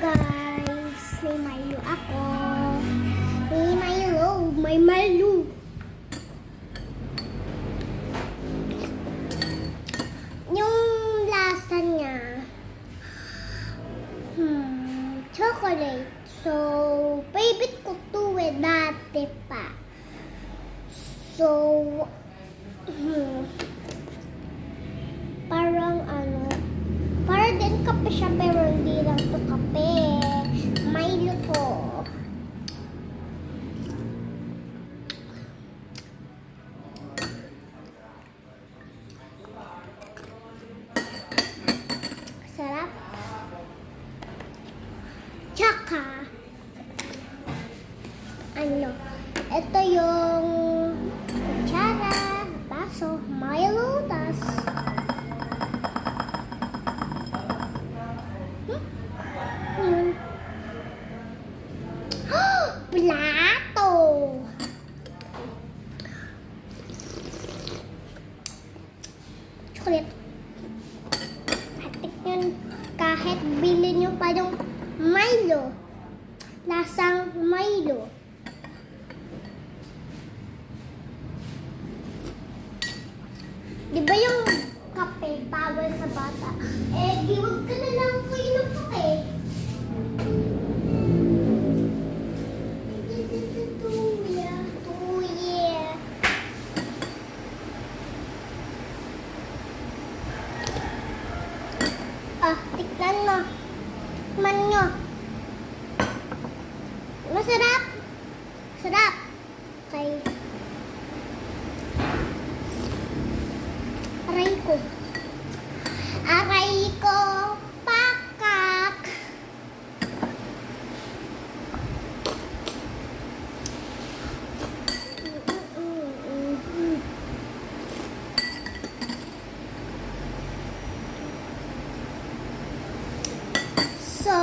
guys, may Milo ako. May Milo. Yung lasa niya, chocolate. So, favorite ko to dati pa. So, parang parang din kape siya pero hindi lang to kape. Milo to. Sarap. Tsaka, ito yung kutsara, baso, Milo, tas yun. Plato! Chocolate. Hatik yun. Kahit bilhin nyo pa yung Milo. Lasang Milo. Di ba yung kape, bawal sa bata? Eh, di wag ka na lang ko inom kape. Tuya. Tignan mo. Tikman nyo. Masarap. Sarap. Okay. Aray ko. Aray ko. Pakak. So,